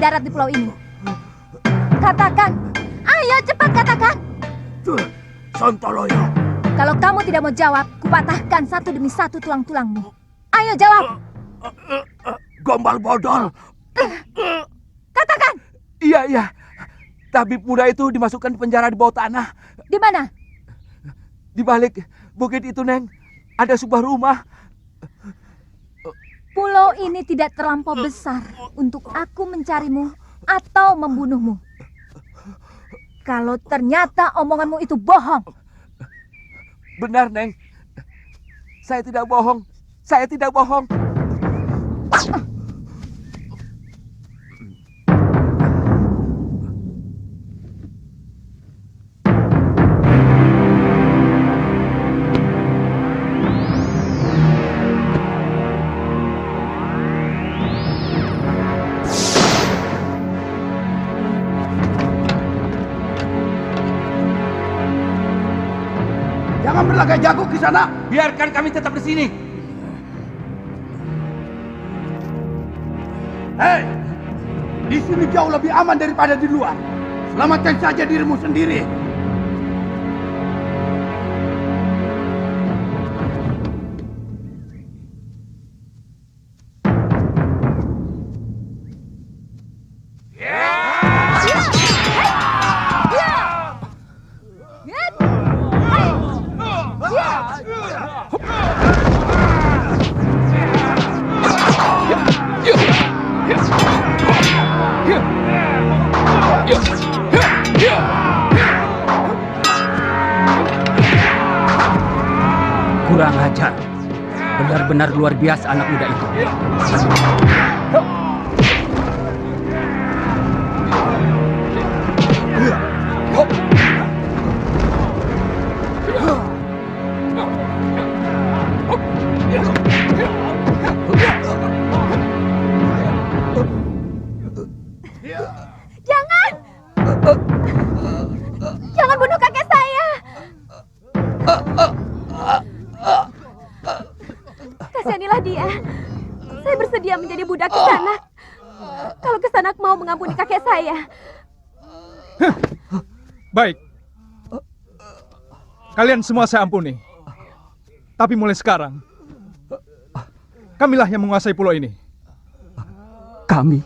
mendarat di pulau ini? Katakan, ayo cepat katakan. Santaloyo. Kalau kamu tidak mau jawab, kupatahkan satu demi satu tulang-tulangmu. Ayo jawab. Gombal bodol. Katakan. Iya. Tabib muda itu dimasukkan penjara di bawah tanah. Di mana? Di balik bukit itu, Neng. Ada sebuah rumah. Pulau ini tidak terlampau besar untuk aku mencarimu atau membunuhmu. Kalau ternyata omonganmu itu bohong. Benar, Neng. Saya tidak bohong. Saya tidak bohong. suka berlagak jago di sana. Biarkan kami tetap di sini. Hei, di sini jauh lebih aman daripada di luar. Selamatkan saja dirimu sendiri. Kurang ajar. Benar-benar luar biasa anak muda itu. Jangan! Jangan bunuh kakek saya! Kasihanilah dia. Saya bersedia menjadi budak Kisanak. Kalau Kisanak mau mengampuni kakek saya. Baik. Kalian semua saya ampuni. Tapi mulai sekarang, kamilah yang menguasai pulau ini. Kami?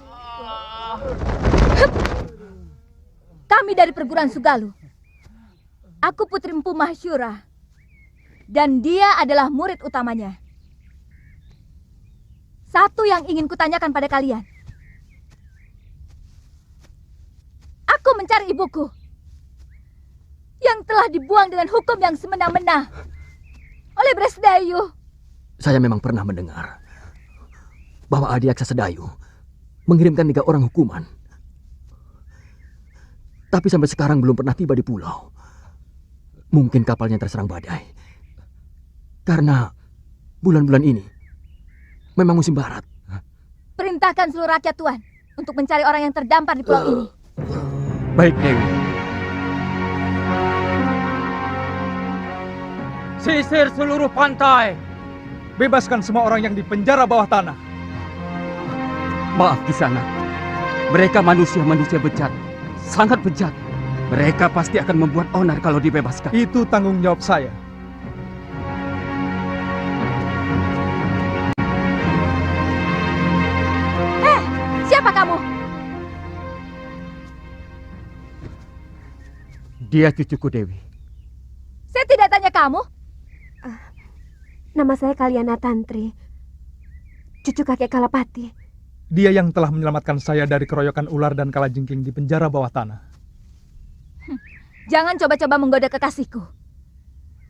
Kami dari perguruan Sugalu. Aku Putri Empu Mahsyura. Dan dia adalah murid utamanya. Satu yang ingin kutanyakan pada kalian. Aku mencari ibuku. Yang telah dibuang dengan hukum yang semena-mena oleh Bresdayu. Saya memang pernah mendengar bahwa Adi Aksa Sedayu mengirimkan 3 orang hukuman. Tapi sampai sekarang belum pernah tiba di pulau. Mungkin kapalnya terserang badai. Karena bulan-bulan ini memang musim barat. Perintahkan seluruh rakyat Tuan untuk mencari orang yang terdampar di pulau ini. Baik, Dewi. Sisir seluruh pantai. Bebaskan semua orang yang di penjara bawah tanah. Maaf Kisanak. Mereka manusia-manusia bejat. Sangat bejat. Mereka pasti akan membuat onar kalau dibebaskan. Itu tanggung jawab saya. Siapa kamu? Dia cucuku Dewi. Saya tidak tanya kamu. Nama saya Kaliana Tantri, cucu kakek Kalapati. Dia yang telah menyelamatkan saya dari keroyokan ular dan kalajengking di penjara bawah tanah. Jangan coba-coba menggoda kekasihku.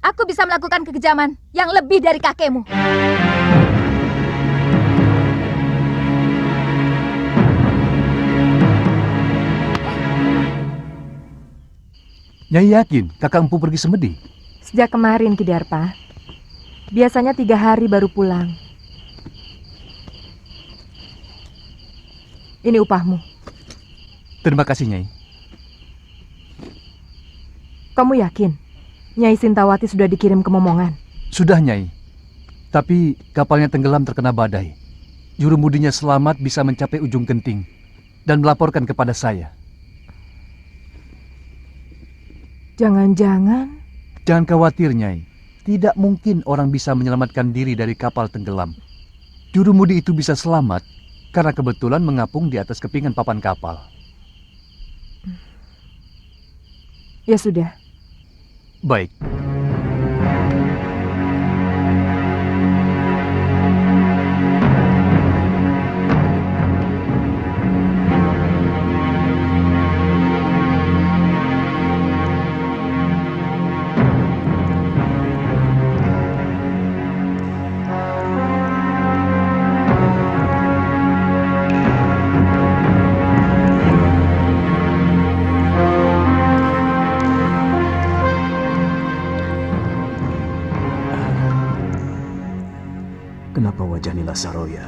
Aku bisa melakukan kekejaman yang lebih dari kakekmu. Nyai yakin kakak empu pergi semedi? Sejak kemarin, Kidarpa. Biasanya 3 hari baru pulang. Ini upahmu. Terima kasih, Nyai. Kamu yakin Nyai Sintawati sudah dikirim ke Momongan? Sudah, Nyai. Tapi kapalnya tenggelam terkena badai. Jurumudinya selamat bisa mencapai ujung genting dan melaporkan kepada saya. Jangan-jangan... Jangan khawatir, Nyai. Tidak mungkin orang bisa menyelamatkan diri dari kapal tenggelam. Jurumudi itu bisa selamat karena kebetulan mengapung di atas kepingan papan kapal. Ya sudah. Baik. Kenapa wajah Nila Saroya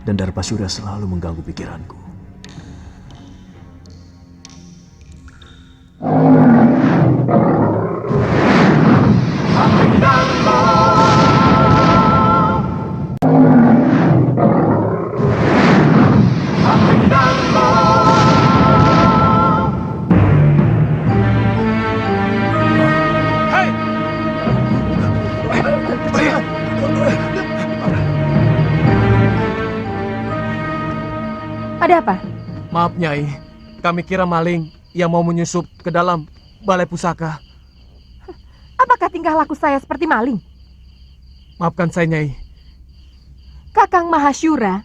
dan Darpasura selalu mengganggu pikiranku? Maaf Nyai, kami kira maling yang mau menyusup ke dalam balai pusaka. Apakah tingkah laku saya seperti maling? Maafkan saya Nyai. Kakang Mahasyura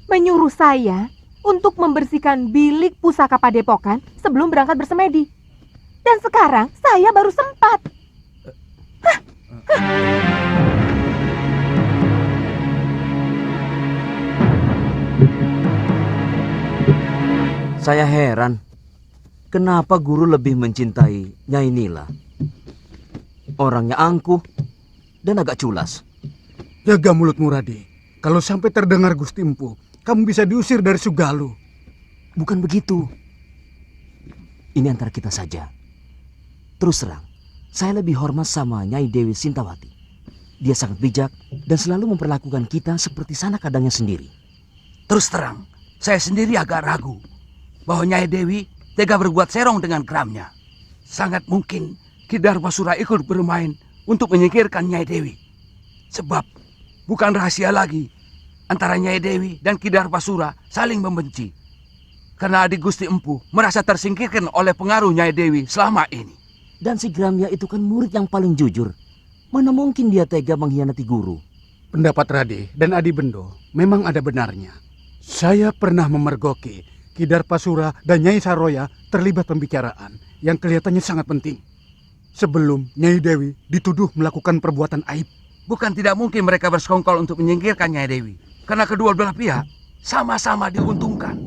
menyuruh saya untuk membersihkan bilik pusaka padepokan sebelum berangkat bersemedi. Dan sekarang saya baru sempat. Saya heran, kenapa guru lebih mencintai Nyai Nila? Orangnya angkuh dan agak culas. Jaga mulutmu, Radi. Kalau sampai terdengar Gusti Empu, kamu bisa diusir dari Sugalu. Bukan begitu. Ini antara kita saja. Terus terang, saya lebih hormat sama Nyai Dewi Sintawati. Dia sangat bijak dan selalu memperlakukan kita seperti sanak kadangnya sendiri. Terus terang, saya sendiri agak ragu bahwa Nyai Dewi tega berbuat serong dengan keramnya. Sangat mungkin Ki Darbasura ikut bermain untuk menyingkirkan Nyai Dewi. Sebab bukan rahasia lagi antara Nyai Dewi dan Ki Darbasura saling membenci. Karena adik Gusti Empu merasa tersingkirkan oleh pengaruh Nyai Dewi selama ini. Dan si Gramya itu kan murid yang paling jujur. Mana mungkin dia tega mengkhianati guru? Pendapat Rade dan Adi Bendo memang ada benarnya. Saya pernah memergoki Ki Darbasura dan Nyai Saroya terlibat pembicaraan yang kelihatannya sangat penting. Sebelum Nyai Dewi dituduh melakukan perbuatan aib. Bukan tidak mungkin mereka bersekongkol untuk menyingkirkan Nyai Dewi. Karena kedua belah pihak sama-sama diuntungkan.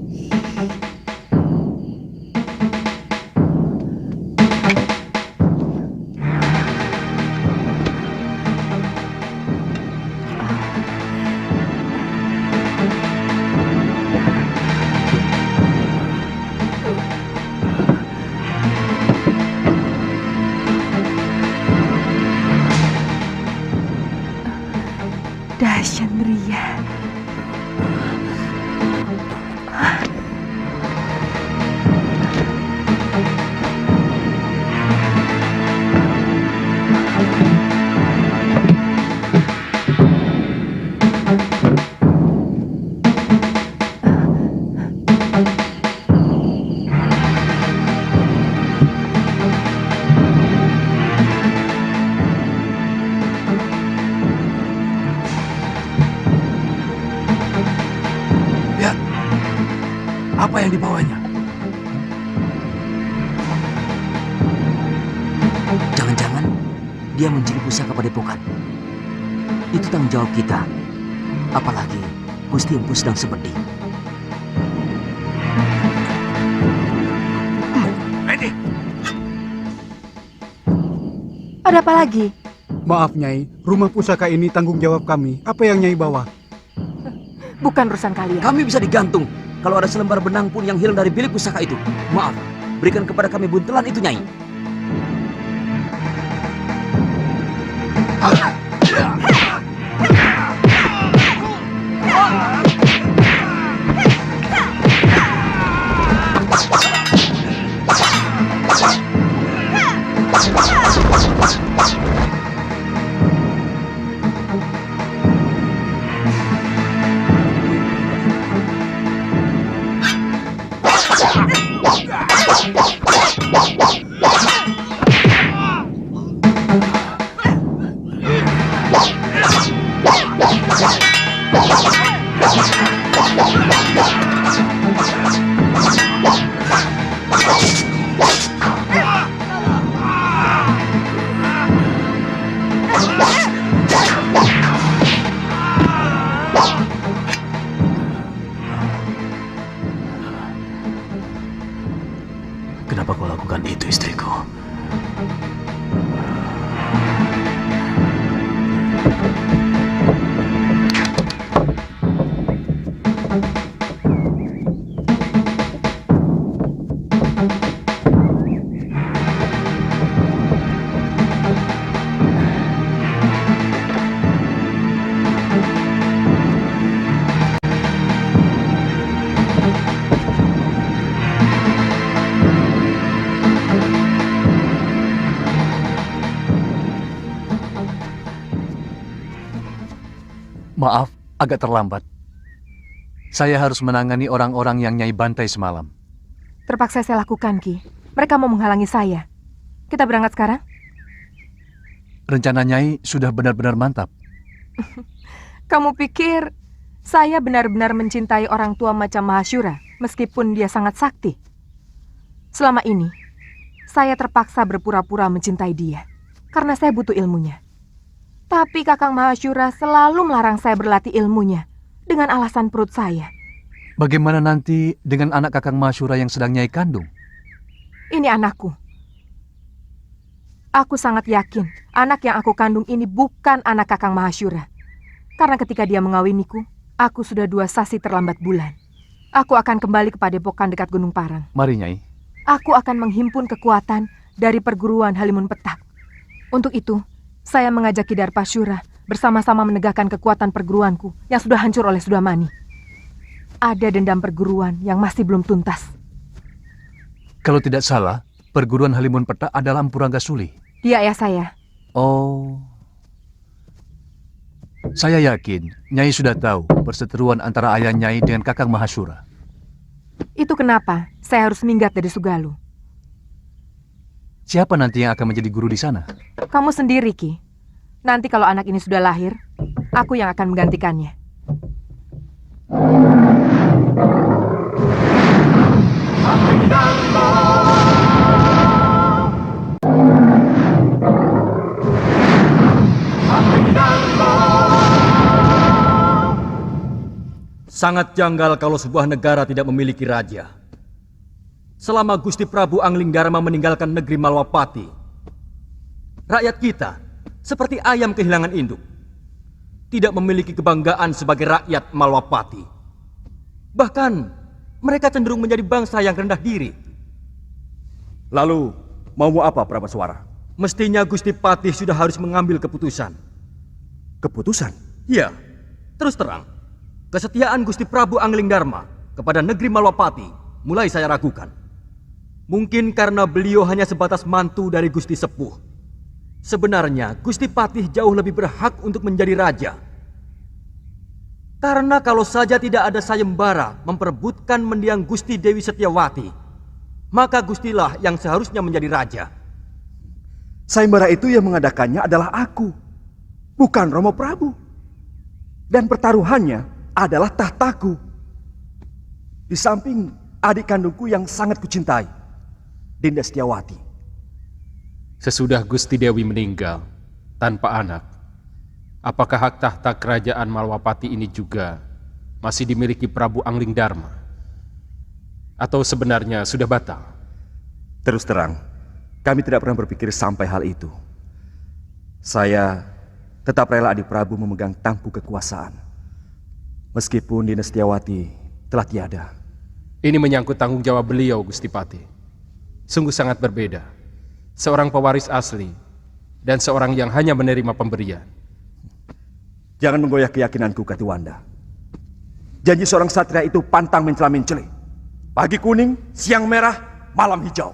Dahsyat Ria. Apa yang dibawanya? Jangan-jangan dia mencuri pusaka padepokan. Itu tanggung jawab kita. Apalagi Gusti Empu sedang semedi. Ready? Ada apa lagi? Maaf Nyai, rumah pusaka ini tanggung jawab kami. Apa yang Nyai bawa? Bukan urusan kalian. Kami bisa digantung kalau ada selembar benang pun yang hilang dari bilik pusaka itu. Maaf, berikan kepada kami buntelan itu, Nyai. Kenapa kau lakukan itu, istriku? Maaf, agak terlambat. Saya harus menangani orang-orang yang Nyai bantai semalam. Terpaksa saya lakukan, Ki. Mereka mau menghalangi saya. Kita berangkat sekarang? Rencana Nyai sudah benar-benar mantap. Kamu pikir saya benar-benar mencintai orang tua macam Mahasyura, meskipun dia sangat sakti? Selama ini, saya terpaksa berpura-pura mencintai dia, karena saya butuh ilmunya. Tapi Kakang Mahasyura selalu melarang saya berlatih ilmunya, dengan alasan perut saya. Bagaimana nanti dengan anak Kakang Mahasyura yang sedang Nyai kandung? Ini anakku. Aku sangat yakin anak yang aku kandung ini bukan anak Kakang Mahasyura. Karena ketika dia mengawiniku, aku sudah 2 sasi terlambat bulan. Aku akan kembali ke Padepokan dekat Gunung Parang. Mari, Nyai. Aku akan menghimpun kekuatan dari perguruan Halimun Petak. Untuk itu, saya mengajak Ki Darpasyura bersama-sama menegakkan kekuatan perguruanku yang sudah hancur oleh Sudamani. Ada dendam perguruan yang masih belum tuntas. Kalau tidak salah, perguruan Halimun Petak adalah Empu Ranggasuli. Dia ayah saya. Oh. Saya yakin Nyai sudah tahu perseteruan antara ayah Nyai dengan Kakang Mahasyura. Itu kenapa saya harus minggat dari Sugalu. Siapa nanti yang akan menjadi guru di sana? Kamu sendiri, Ki. Nanti kalau anak ini sudah lahir, aku yang akan menggantikannya. Sangat janggal kalau sebuah negara tidak memiliki raja. Selama Gusti Prabu Anglingdarma meninggalkan negeri Malwapati, rakyat kita seperti ayam kehilangan induk, tidak memiliki kebanggaan sebagai rakyat Malwapati. Bahkan mereka cenderung menjadi bangsa yang rendah diri. Lalu, mau apa Prameswara? Mestinya Gusti Patih sudah harus mengambil keputusan. Keputusan? Ya, terus terang, kesetiaan Gusti Prabu Anglingdarma kepada negeri Malwapati mulai saya ragukan. Mungkin karena beliau hanya sebatas mantu dari Gusti Sepuh. Sebenarnya Gusti Patih jauh lebih berhak untuk menjadi raja. Karena kalau saja tidak ada sayembara memperebutkan mendiang Gusti Dewi Setiawati, maka Gustilah yang seharusnya menjadi raja. Sayembara itu yang mengadakannya adalah aku, bukan Romo Prabu. Dan pertaruhannya adalah tahtaku. Di samping adik kandungku yang sangat kucintai, Dinda Setiawati. Sesudah Gusti Dewi meninggal tanpa anak, apakah hak tahta kerajaan Malwapati ini juga masih dimiliki Prabu Anglingdarma? Atau sebenarnya sudah batal? Terus terang, kami tidak pernah berpikir sampai hal itu. Saya tetap rela adik Prabu memegang tampuk kekuasaan, meskipun Dinda Setiawati telah tiada. Ini menyangkut tanggung jawab beliau, Gusti Patih. Sungguh sangat berbeda. Seorang pewaris asli dan seorang yang hanya menerima pemberian. Jangan menggoyah keyakinanku, Katiwanda. Janji seorang satria itu pantang mencela-menceli. Pagi kuning, siang merah, malam hijau.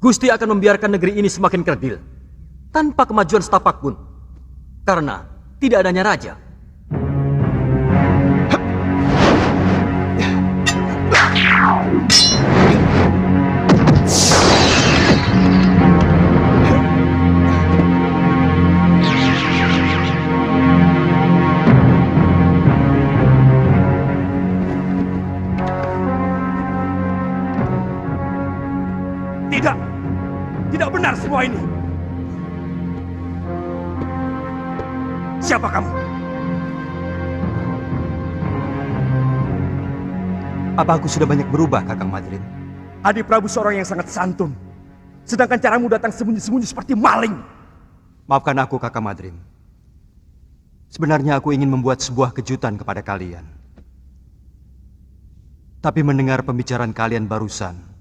Gusti akan membiarkan negeri ini semakin kerdil tanpa kemajuan setapak pun, karena tidak adanya raja. Tidak benar semua ini. Siapa kamu? Apa aku sudah banyak berubah, Kakang Madrin? Adik Prabu seorang yang sangat santun. Sedangkan caramu datang sembunyi-sembunyi seperti maling. Maafkan aku, Kakang Madrin. Sebenarnya aku ingin membuat sebuah kejutan kepada kalian. Tapi mendengar pembicaraan kalian barusan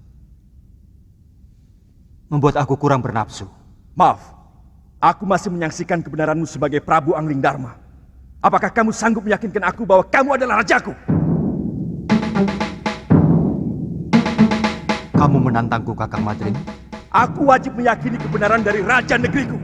membuat aku kurang bernafsu. Maaf, aku masih menyaksikan kebenaranmu sebagai Prabu Anglingdarma. Apakah kamu sanggup meyakinkan aku bahwa kamu adalah rajaku? Kamu menantangku, Kakang Madrin? Aku wajib meyakini kebenaran dari raja negeriku.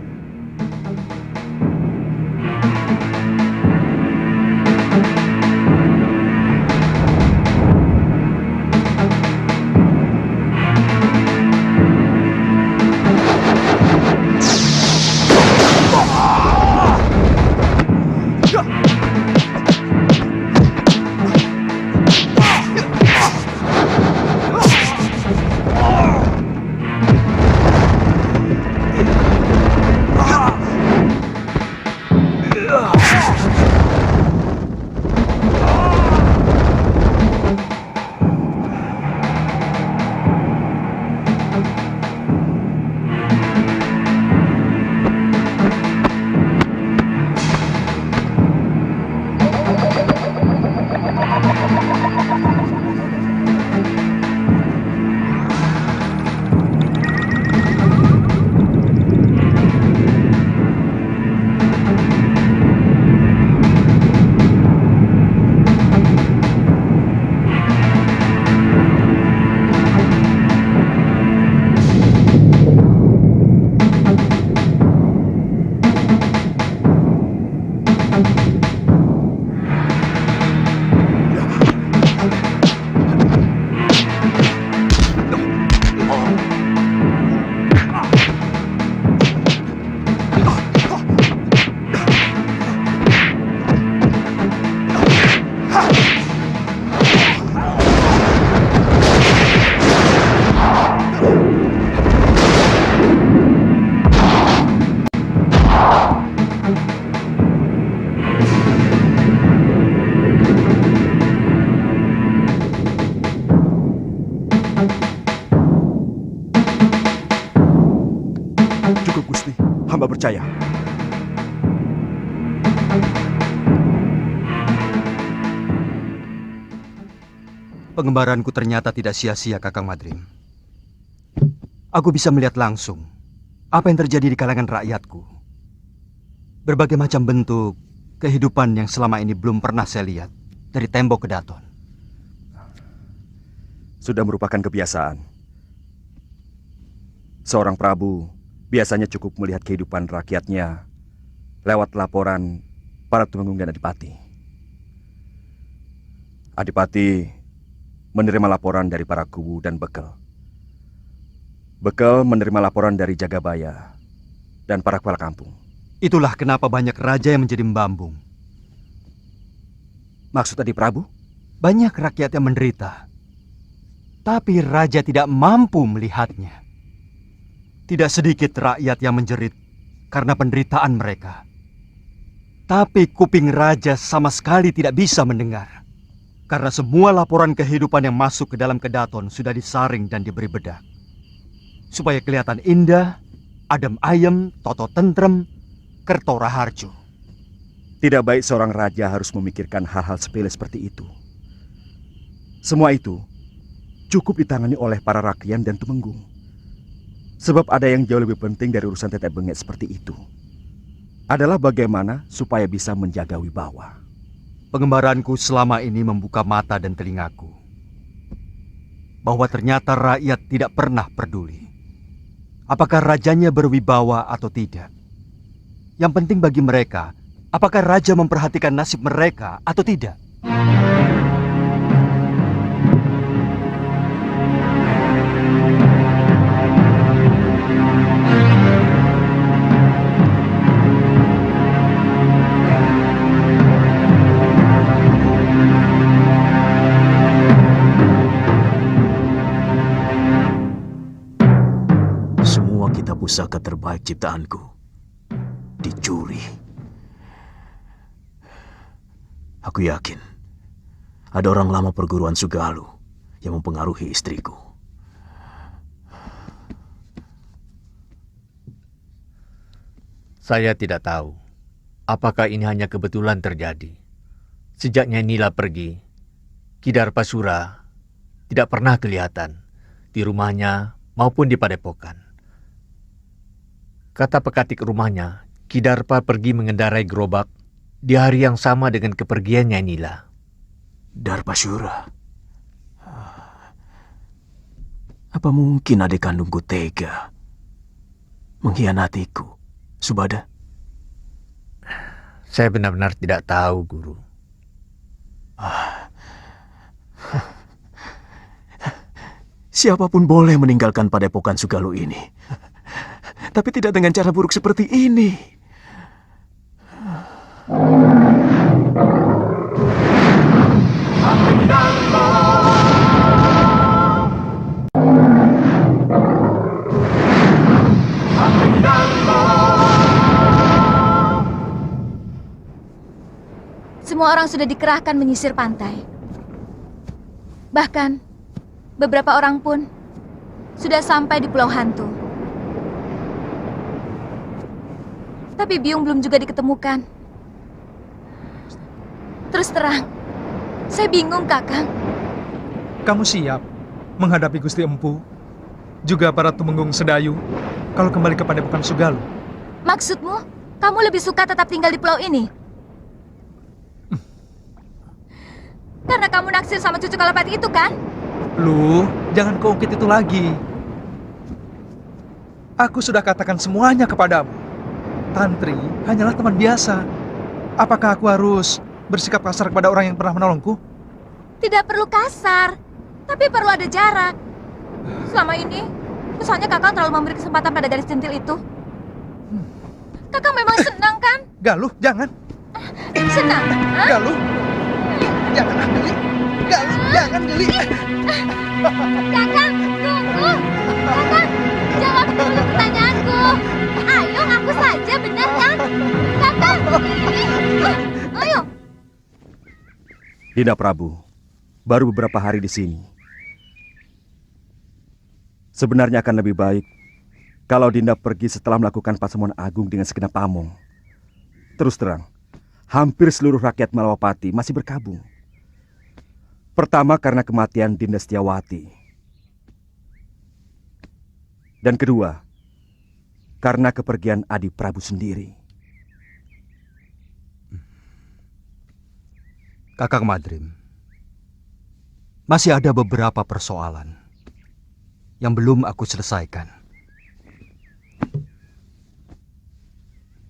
percaya. Pengembaranku ternyata tidak sia-sia, Kakang Madrim. Aku bisa melihat langsung apa yang terjadi di kalangan rakyatku. Berbagai macam bentuk kehidupan yang selama ini belum pernah saya lihat dari tembok ke daton. Sudah merupakan kebiasaan. Seorang prabu biasanya cukup melihat kehidupan rakyatnya lewat laporan para tumenggung dan adipati. Adipati menerima laporan dari para kubu dan bekel. Bekel menerima laporan dari Jagabaya dan para kepala kampung. Itulah kenapa banyak raja yang menjadi membambung. Maksud Adi Prabu? Banyak rakyat yang menderita, tapi raja tidak mampu melihatnya. Tidak sedikit rakyat yang menjerit karena penderitaan mereka. Tapi kuping raja sama sekali tidak bisa mendengar. Karena semua laporan kehidupan yang masuk ke dalam kedaton sudah disaring dan diberi bedak. Supaya kelihatan indah, adem ayem, toto tentrem, kerto raharjo. Tidak baik seorang raja harus memikirkan hal-hal sepele seperti itu. Semua itu cukup ditangani oleh para rakyat dan tumenggung. Sebab ada yang jauh lebih penting dari urusan tetek bengek seperti itu. Adalah bagaimana supaya bisa menjaga wibawa. Pengembaranku selama ini membuka mata dan telingaku. Bahwa ternyata rakyat tidak pernah peduli. Apakah rajanya berwibawa atau tidak. Yang penting bagi mereka, apakah raja memperhatikan nasib mereka atau tidak. Pusaka terbaik ciptaanku dicuri. Aku yakin ada orang lama perguruan Sugalu yang mempengaruhi istriku. Saya tidak tahu apakah ini hanya kebetulan terjadi. Sejak Nyai Nila pergi, Ki Darpasura tidak pernah kelihatan di rumahnya maupun di padepokan. Kata pekatik rumahnya, Ki Darpa pergi mengendarai gerobak di hari yang sama dengan kepergian Nyai Nila. Darpasura? Apa mungkin adik kandungku tega mengkhianatiku, Subada? Saya benar-benar tidak tahu, Guru. Siapapun boleh meninggalkan padepokan Sugalu ini. Tapi tidak dengan cara buruk seperti ini. Semua orang sudah dikerahkan menyisir pantai. Bahkan, beberapa orang pun sudah sampai di Pulau Hantu. Tapi Biung belum juga diketemukan. Terus terang, saya bingung, Kakang. Kamu siap menghadapi Gusti Empu, juga para tumenggung Sedayu, kalau kembali ke padepokan Sugalu? Maksudmu, kamu lebih suka tetap tinggal di pulau ini? Karena kamu naksir sama cucu Kalapati itu, kan? Lu, jangan keungkit itu lagi. Aku sudah katakan semuanya kepadamu. Tantri hanyalah teman biasa. Apakah aku harus bersikap kasar kepada orang yang pernah menolongku? Tidak perlu kasar, tapi perlu ada jarak. Selama ini, misalnya Kakang terlalu memberi kesempatan pada gadis centil itu. Kakang memang senang, kan? Galuh, jangan. Senang? Hah? Galuh, jangan Geli. Galuh, jangan Geli. Kakang, tunggu. Kakang, jawab dulu pertanyaanku. Ayo, ngaku saja, benar kan? Kakang, ayo. Dinda Prabu, baru beberapa hari di sini. Sebenarnya akan lebih baik Kalau Dinda pergi setelah melakukan pasemuan agung dengan segenap pamong, terus terang, hampir seluruh rakyat Malawapati masih berkabung. Pertama karena kematian Dinda Setiawati. Dan kedua, karena kepergian Adi Prabu sendiri. Kakang Madrim, masih ada beberapa persoalan yang belum aku selesaikan.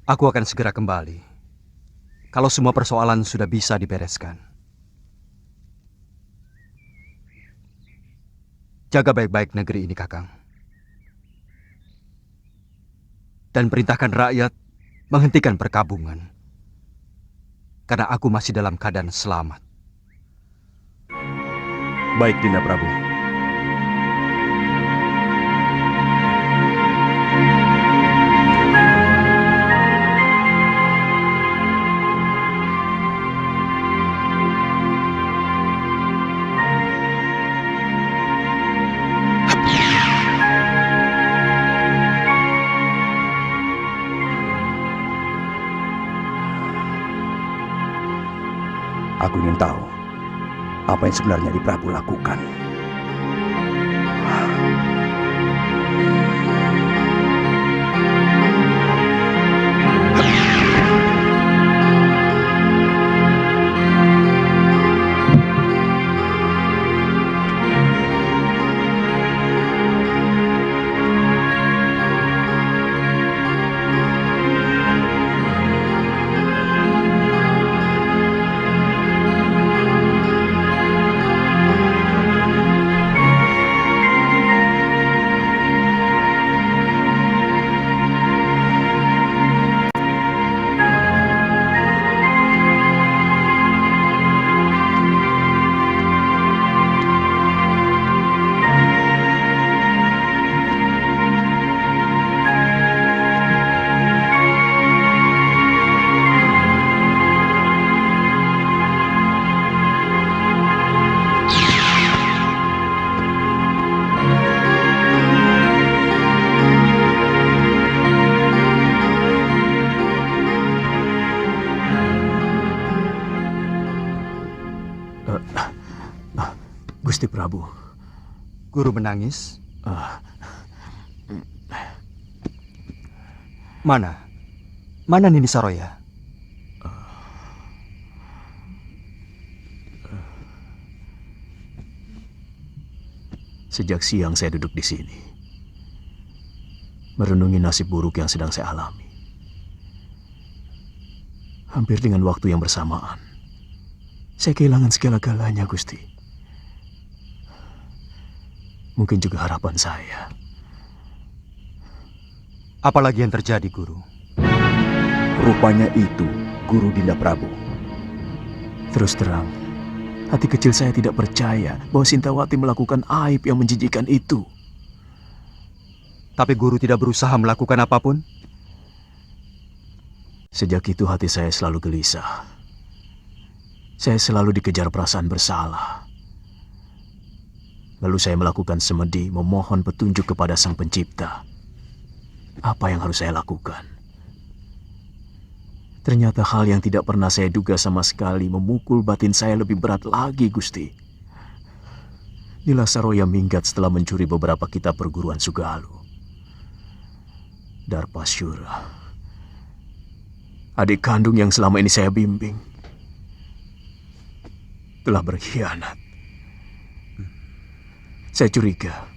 Aku akan segera kembali kalau semua persoalan sudah bisa dibereskan. Jaga baik-baik negeri ini, Kakang. Dan perintahkan rakyat menghentikan perkabungan. Karena aku masih dalam keadaan selamat. Baik, Dinda Prabu. Aku ingin tahu apa yang sebenarnya Adi Prabu lakukan. Gusti Prabu. Guru menangis? Mana? Mana Nini Saroya? Sejak siang saya duduk di sini, merenungi nasib buruk yang sedang saya alami. Hampir dengan waktu yang bersamaan, saya kehilangan segala-galanya, Gusti. Mungkin juga harapan saya. Apalagi yang terjadi, Guru? Rupanya itu Guru Dinda Prabu. Terus terang, hati kecil saya tidak percaya bahwa Sintawati melakukan aib yang menjijikan itu. Tapi Guru tidak berusaha melakukan apapun? Sejak itu hati saya selalu gelisah. Saya selalu dikejar perasaan bersalah. Lalu saya melakukan semedi memohon petunjuk kepada Sang Pencipta. Apa yang harus saya lakukan? Ternyata hal yang tidak pernah saya duga sama sekali memukul batin saya lebih berat lagi, Gusti. Nila Saroya minggat setelah mencuri beberapa kitab perguruan Sugalu. Darpasyura, adik kandung yang selama ini saya bimbing, telah berkhianat. Saya curiga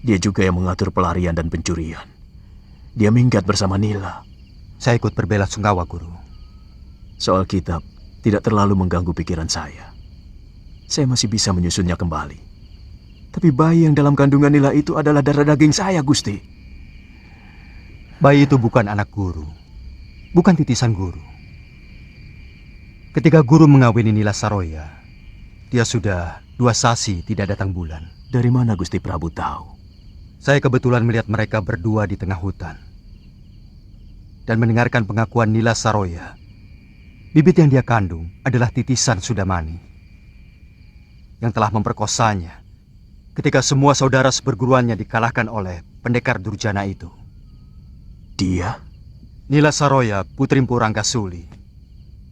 dia juga yang mengatur pelarian dan pencurian. Dia minggat bersama Nila. Saya ikut berbela sungkawa, Guru. Soal kitab tidak terlalu mengganggu pikiran saya. Saya masih bisa menyusunnya kembali. Tapi bayi yang dalam kandungan Nila itu adalah darah daging saya, Gusti. Bayi itu bukan anak Guru, bukan titisan Guru. Ketika Guru mengawini Nila Saroya, dia sudah 2 sasi tidak datang bulan. Dari mana Gusti Prabu tahu? Saya kebetulan melihat mereka berdua di tengah hutan. Dan mendengarkan pengakuan Nila Saroya. Bibit yang dia kandung adalah titisan Sudamani. Yang telah memperkosanya ketika semua saudara seperguruannya dikalahkan oleh pendekar Durjana itu. Dia? Nila Saroya, putri Mpu Ranggasuli,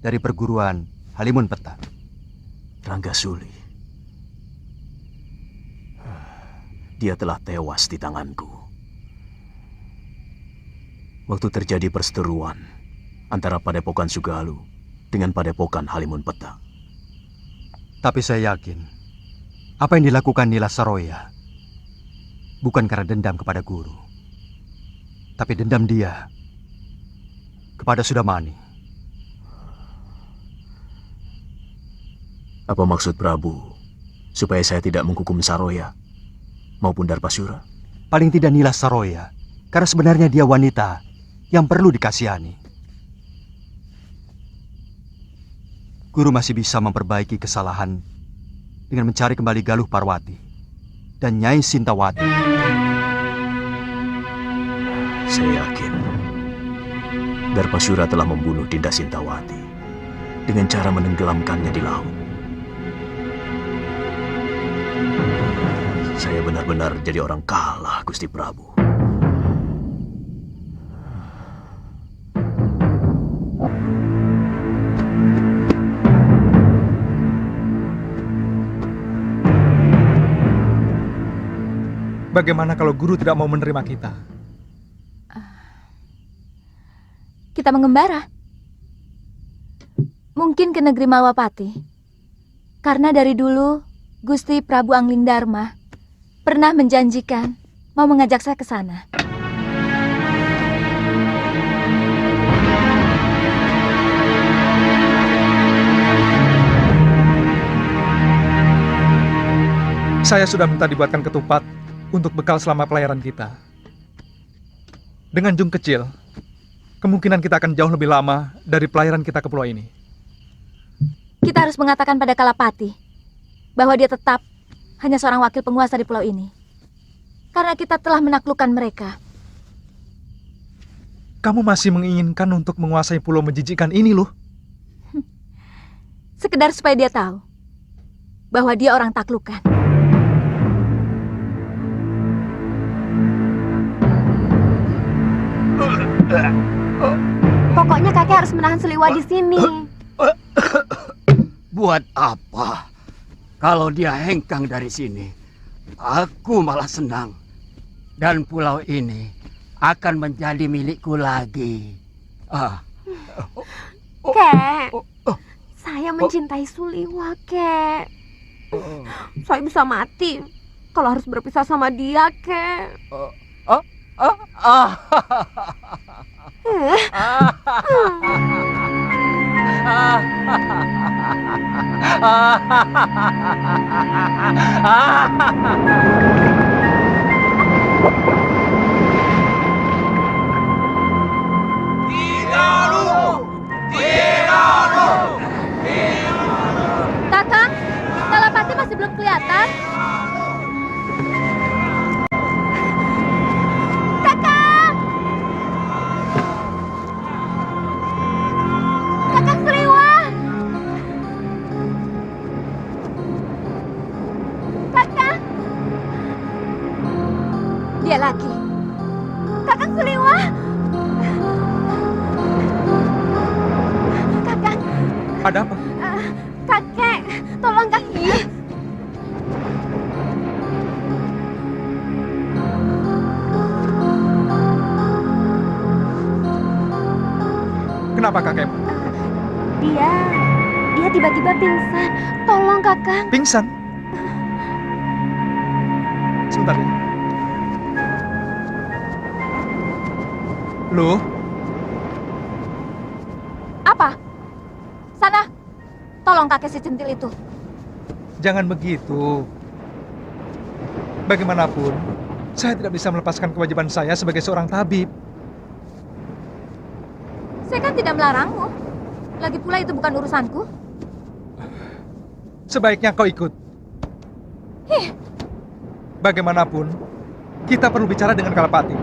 dari perguruan Halimun Peta. Ranggasuli. Dia telah tewas di tanganku. Waktu terjadi perseteruan antara Padepokan Sugalu dengan Padepokan Halimun Peta. Tapi saya yakin, apa yang dilakukan Nila Saroya bukan karena dendam kepada guru, tapi dendam dia kepada Sudamani. Apa maksud Prabu supaya saya tidak menghukum Saroya maupun Darpasura? Paling tidak Nila Saroya, karena sebenarnya dia wanita yang perlu dikasihani. Guru masih bisa memperbaiki kesalahan dengan mencari kembali Galuh Parwati dan Nyai Sintawati. Saya yakin Darpasura telah membunuh Dinda Sintawati dengan cara menenggelamkannya di laut. Saya benar-benar jadi orang kalah, Gusti Prabu. Bagaimana kalau guru tidak mau menerima kita? Kita mengembara. Mungkin ke negeri Malwapati. Karena dari dulu Gusti Prabu Anglingdarma pernah menjanjikan mau mengajak saya ke sana. Saya sudah minta dibuatkan ketupat untuk bekal selama pelayaran kita. Dengan jung kecil, kemungkinan kita akan jauh lebih lama dari pelayaran kita ke pulau ini. Kita harus mengatakan pada Kalapati bahwa dia tetap hanya seorang wakil penguasa di pulau ini. Karena kita telah menaklukkan mereka. Kamu masih menginginkan untuk menguasai pulau menjijikkan ini loh. Sekedar supaya dia tahu bahwa dia orang taklukan. Pokoknya kakek harus menahan Seliwa di sini. Buat apa? Kalau dia hengkang dari sini, aku malah senang. Dan pulau ini akan menjadi milikku lagi. Kek, saya mencintai Suliwa, Kek. Saya bisa mati kalau harus berpisah sama dia, Kek. Kakang, Kalapati masih belum kelihatan. Kakang! Kakang Seliwa! Kakang! Dia lagi. Kakang Seliwa! Kakang! Ada apa? Kakek, tolong kakek. Kenapa kakek? Dia tiba-tiba pingsan. Tolong kakang. Pingsan? Sebentar ya. Loh? Apa? Sana, tolong kakek si centil itu. Jangan begitu. Bagaimanapun, saya tidak bisa melepaskan kewajiban saya sebagai seorang tabib. Saya kan tidak melarangmu. Lagi pula itu bukan urusanku. Sebaiknya kau ikut. Bagaimanapun, kita perlu bicara dengan Kalapati.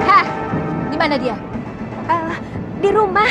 Hah, di mana dia? Di rumah.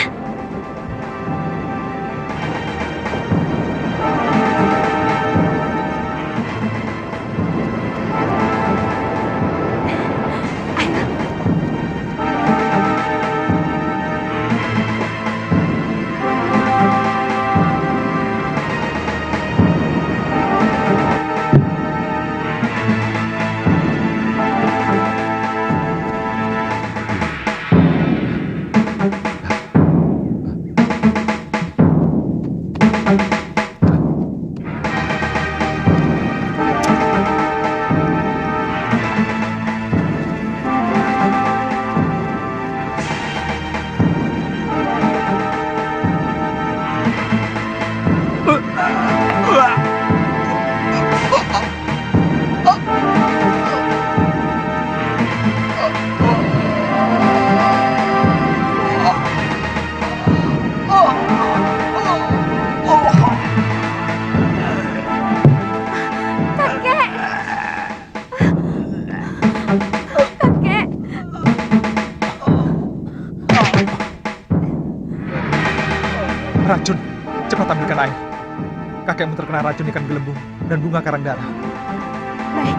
Racun. Cepat ambilkan air. Kakekmu terkena racun ikan gelembung dan bunga karang darah. Baik.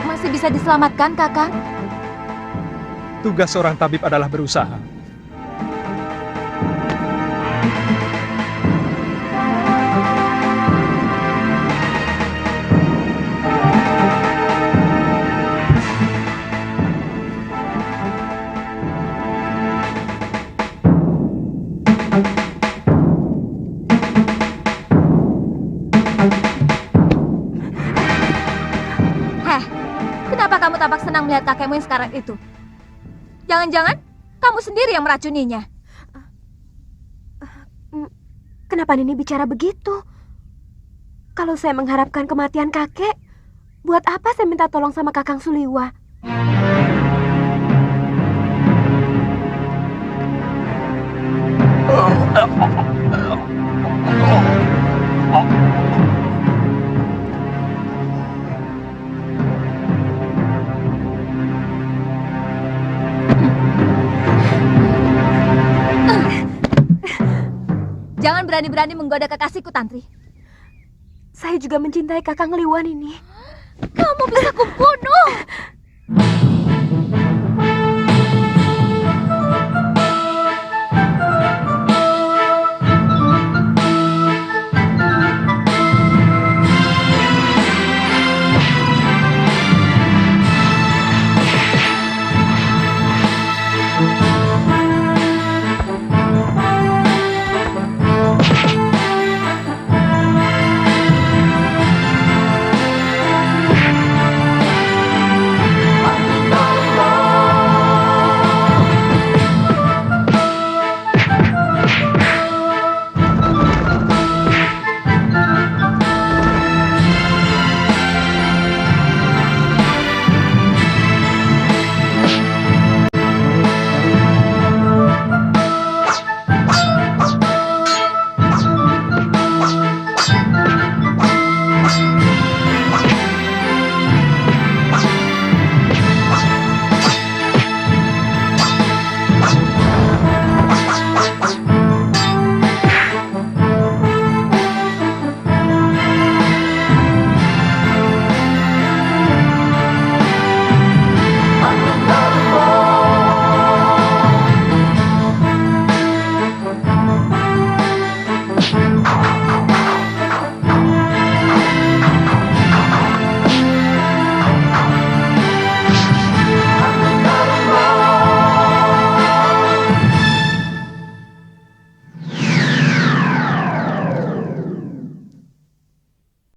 Masih bisa diselamatkan, Kakang? Tugas seorang tabib adalah berusaha. Heh, kenapa kamu tampak senang melihat kakekmu yang sekarang itu? Jangan-jangan kamu sendiri yang meracuninya. Kenapa Nini bicara begitu? Kalau saya mengharapkan kematian kakek, buat apa saya minta tolong sama Kakang Suliwa? Jangan berani-berani menggoda kekasihku, Tantri. Saya juga mencintai Kakang Liwan ini. Kamu bisa kubunuh.